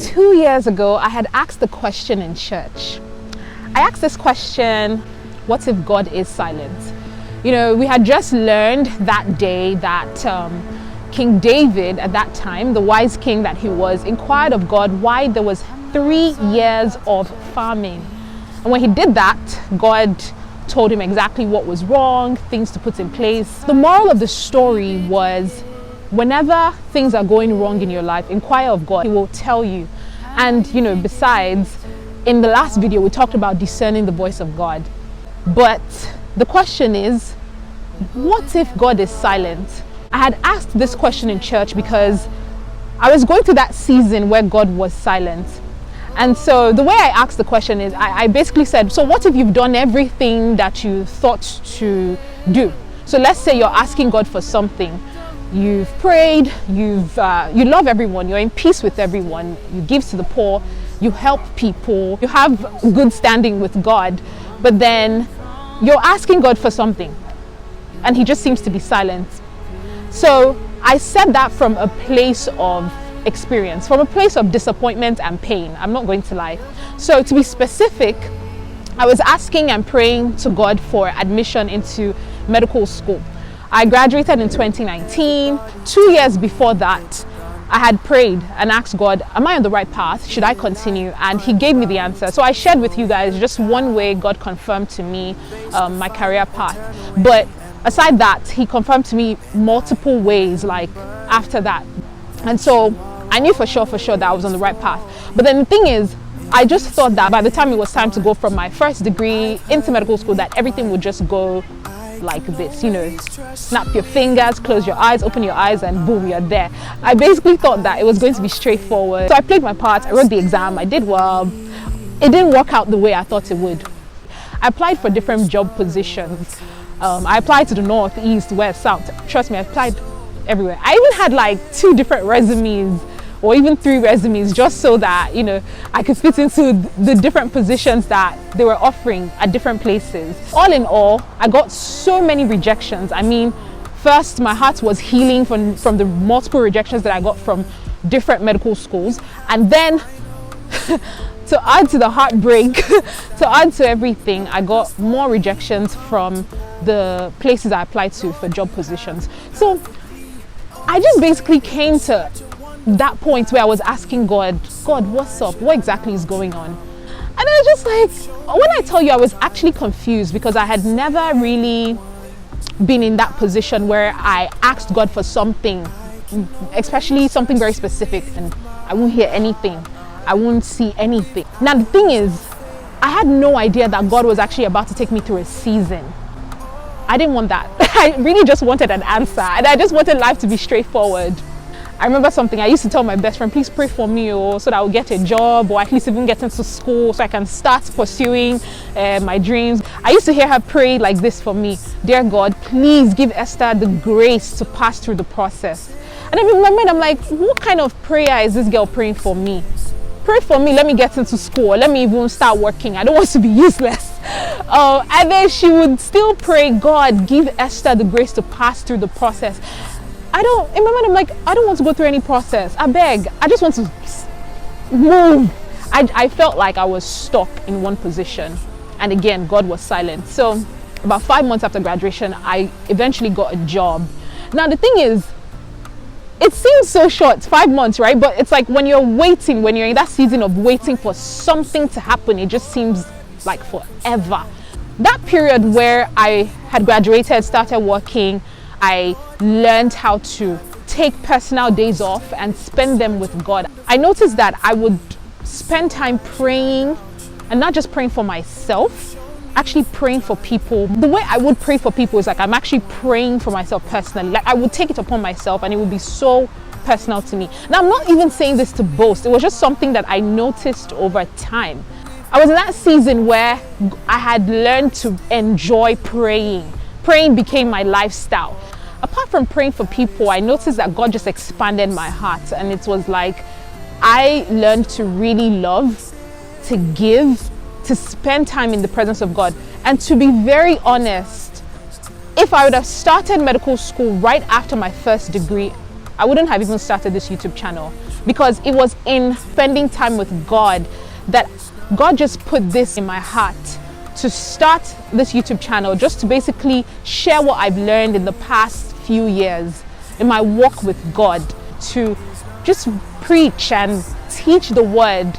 2 years ago, I had asked the question in church. I asked this question, what if God is silent? You know, we had just learned that day that King David at that time, the wise king that he was, inquired of God why there was 3 years of famine. And when he did that, God told him exactly what was wrong, things to put in place. The moral of the story was, whenever things are going wrong in your life, inquire of God. He will tell you. And you know, besides, in the last video we talked about discerning the voice of God. But the question is, what if God is silent? I had asked this question in church because I was going through that season where God was silent. And so the way I asked the question is, I basically said, so what if you've done everything that you thought to do? So let's say you're asking God for something. You've prayed, you love everyone, you're in peace with everyone, you give to the poor, you help people, you have good standing with God, but then you're asking God for something and he just seems to be silent. So I said that from a place of experience, from a place of disappointment and pain. I'm not going to lie. So to be specific, I was asking and praying to God for admission into medical school. I graduated in 2019. 2 years before that, I had prayed and asked God, am I on the right path? Should I continue? And he gave me the answer. So I shared with you guys just one way God confirmed to me my career path. But aside that, he confirmed to me multiple ways like after that. And so I knew for sure that I was on the right path. But then the thing is, I just thought that by the time it was time to go from my first degree into medical school, that everything would just go like this, you know, snap your fingers, close your eyes, open your eyes, and boom, you're there. I basically thought that it was going to be straightforward. So I played my part, I wrote the exam, I did well. It didn't work out the way I thought it would. I applied for different job positions. I applied to the north, east, west, south. Trust me, I applied everywhere. I even had like 2 different resumes or even 3 resumes just so that, you know, I could fit into the different positions that they were offering at different places. All in all, I got so many rejections. I mean, first my heart was healing from the multiple rejections that I got from different medical schools. And then to add to the heartbreak, to add to everything, I got more rejections from the places I applied to for job positions. So I just basically came to that point where I was asking God, what's up? What exactly is going on? And I was just like, when I tell you, I was actually confused because I had never really been in that position where I asked God for something, especially something very specific, and I won't hear anything. I won't see anything. Now the thing is, I had no idea that God was actually about to take me through a season. I didn't want that. I really just wanted an answer, and I just wanted life to be straightforward. I remember something I used to tell my best friend, please pray for me so that I'll get a job or at least even get into school so I can start pursuing my dreams. I used to hear her pray like this for me, dear God, please give Esther the grace to pass through the process. And in my mind, I'm like, what kind of prayer is this girl praying for me? Pray for me, let me get into school, let me even start working. I don't want to be useless. And then she would still pray, God, give Esther the grace to pass through the process. In my mind, I'm like, I don't want to go through any process. I beg, I just want to move. I felt like I was stuck in one position. And again, God was silent. So about 5 months after graduation, I eventually got a job. Now the thing is, it seems so short, 5 months, right? But it's like when you're waiting, when you're in that season of waiting for something to happen, it just seems like forever. That period where I had graduated, started working, I learned how to take personal days off and spend them with God. I noticed that I would spend time praying, and not just praying for myself, actually praying for people. The way I would pray for people is like I'm actually praying for myself personally. Like I would take it upon myself and it would be so personal to me. Now I'm not even saying this to boast. It was just something that I noticed over time. I was in that season where I had learned to enjoy praying. Praying became my lifestyle. Apart from praying for people, I noticed that God just expanded my heart, and it was like I learned to really love, to give, to spend time in the presence of God. And to be very honest, if I would have started medical school right after my first degree, I wouldn't have even started this YouTube channel. because it was in spending time with God that God just put this in my heart to start this YouTube channel, just to basically share what I've learned in the past few years in my walk with God, to just preach and teach the word,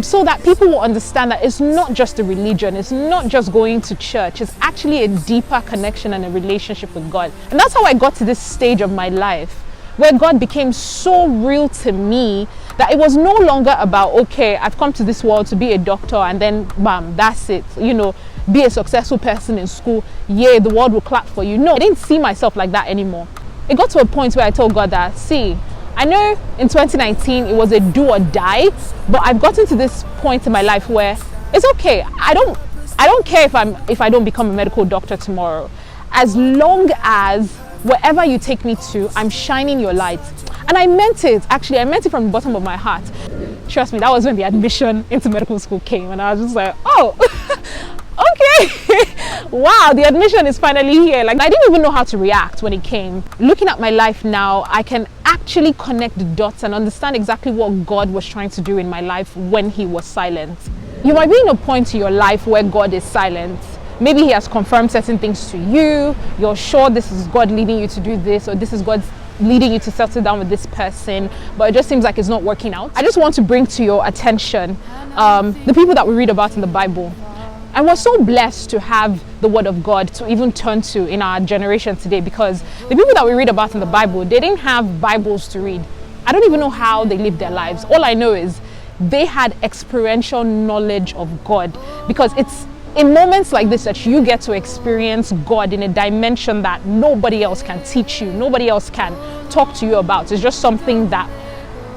so that people will understand that it's not just a religion, it's not just going to church, it's actually a deeper connection and a relationship with God. And that's how I got to this stage of my life where God became so real to me that it was no longer about, okay, I've come to this world to be a doctor and then bam, that's it, you know, be a successful person in school, yeah, the world will clap for you. No, I didn't see myself like that anymore. It got to a point where I told God that, see, I know in 2019 it was a do or die, but I've gotten to this point in my life where it's okay. I don't care if I don't become a medical doctor tomorrow, as long as wherever you take me to, I'm shining your light. And I meant it, actually, I meant it from the bottom of my heart. Trust me, that was when the admission into medical school came, and I was just like, oh, okay, wow, the admission is finally here. Like, I didn't even know how to react when it came. Looking at my life now, I can actually connect the dots and understand exactly what God was trying to do in my life when he was silent. You might be in a point in your life where God is silent. Maybe he has confirmed certain things to you. You're sure this is God leading you to do this, or this is God leading you to settle down with this person, but it just seems like it's not working out. I just want to bring to your attention the people that we read about in the Bible. I was so blessed to have the word of God to even turn to in our generation today, because the people that we read about in the Bible, they didn't have Bibles to read. I don't even know how they lived their lives. All I know is they had experiential knowledge of God, because it's in moments like this that you get to experience God in a dimension that nobody else can teach you, nobody else can talk to you about. It's just something that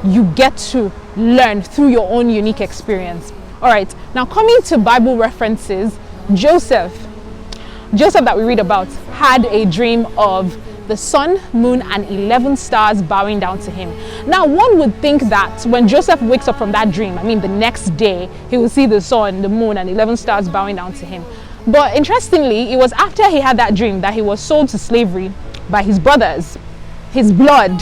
you get to learn through your own unique experience. All right, now coming to Bible references, Joseph that we read about had a dream of the sun, moon, and 11 stars bowing down to him. Now, one would think that when Joseph wakes up from that dream, the next day, he will see the sun, the moon, and 11 stars bowing down to him. But interestingly, it was after he had that dream that he was sold to slavery by his brothers. His blood,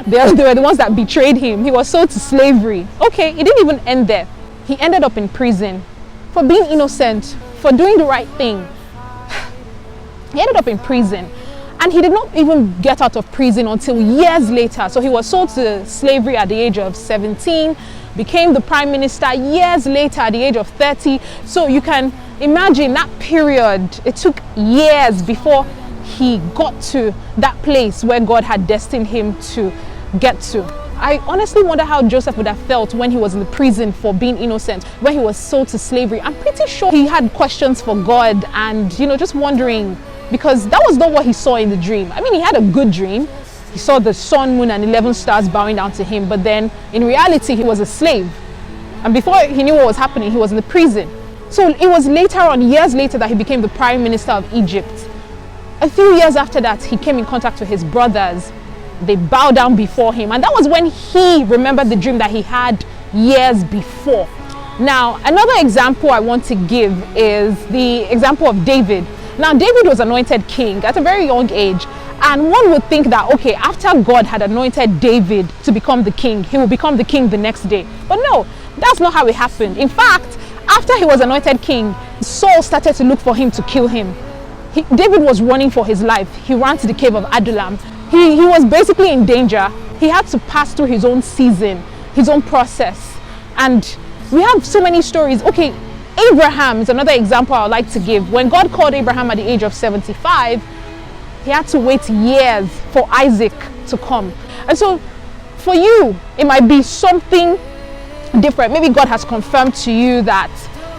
they were the ones that betrayed him. He was sold to slavery. Okay, it didn't even end there. He ended up in prison for being innocent, for doing the right thing. He ended up in prison. And he did not even get out of prison until years later. So he was sold to slavery at the age of 17, became the prime minister years later at the age of 30. So you can imagine that period. It took years before he got to that place where God had destined him to get to. I honestly wonder how Joseph would have felt when he was in the prison for being innocent, when he was sold to slavery. I'm pretty sure he had questions for God and, just wondering, because that was not what he saw in the dream. He had a good dream. He saw the sun, moon, and 11 stars bowing down to him, but then in reality, he was a slave. And before he knew what was happening, he was in the prison. So it was later on, years later, that he became the prime minister of Egypt. A few years after that, he came in contact with his brothers. They bowed down before him. And that was when he remembered the dream that he had years before. Now, another example I want to give is the example of David. Now, David was anointed king at a very young age, and one would think that, okay, after God had anointed David to become the king, he will become the king the next day. But no, that's not how it happened. In fact, after he was anointed king, Saul started to look for him to kill him. David was running for his life. He ran to the cave of Adullam. He was basically in danger. He had to pass through his own season, his own process. And we have so many stories. Okay, Abraham is another example I would like to give. When God called Abraham at the age of 75, he had to wait years for Isaac to come. And so for you, it might be something different. Maybe God has confirmed to you that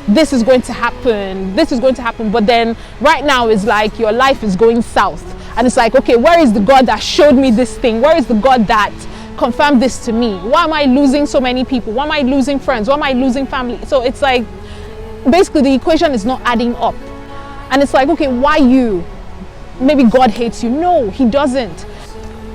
this is going to happen, but then right now it's like your life is going south. And it's like, okay, where is the God that showed me this thing? Where is the God that confirmed this to me? Why am I losing so many people? Why am I losing friends? Why am I losing family? So it's like, basically the equation is not adding up. And it's like, okay, why you? Maybe God hates you. No, he doesn't.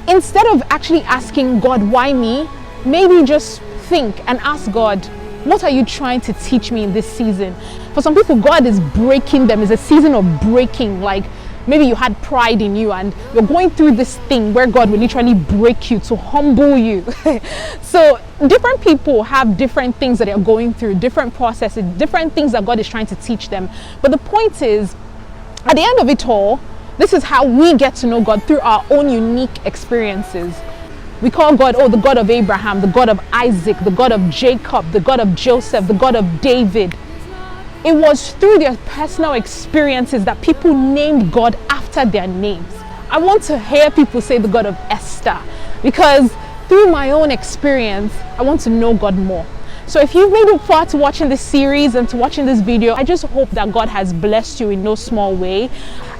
Instead of actually asking God, why me? Maybe just think and ask God, what are you trying to teach me in this season? For some people, God is breaking them. It's a season of breaking. Like, maybe you had pride in you and you're going through this thing where God will literally break you to humble you. So different people have different things that they're going through, different processes, different things that God is trying to teach them. But the point is, at the end of it all, this is how we get to know God, through our own unique experiences. We call God, oh, the God of Abraham, the God of Isaac, the God of Jacob, the God of Joseph, the God of David. It was through their personal experiences that people named God after their names. I want to hear people say the God of Esther, because through my own experience, I want to know God more. So if you've made it far to watching this series and to watching this video, I just hope that God has blessed you in no small way.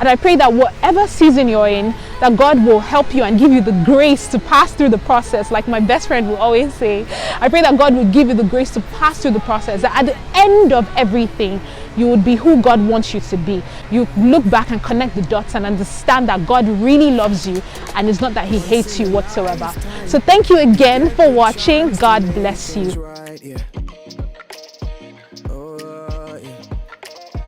And I pray that whatever season you're in, that God will help you and give you the grace to pass through the process. Like my best friend will always say, I pray that God will give you the grace to pass through the process. That at the end of everything, you would be who God wants you to be. You look back and connect the dots and understand that God really loves you, and it's not that He hates you whatsoever. So thank you again for watching. God bless you.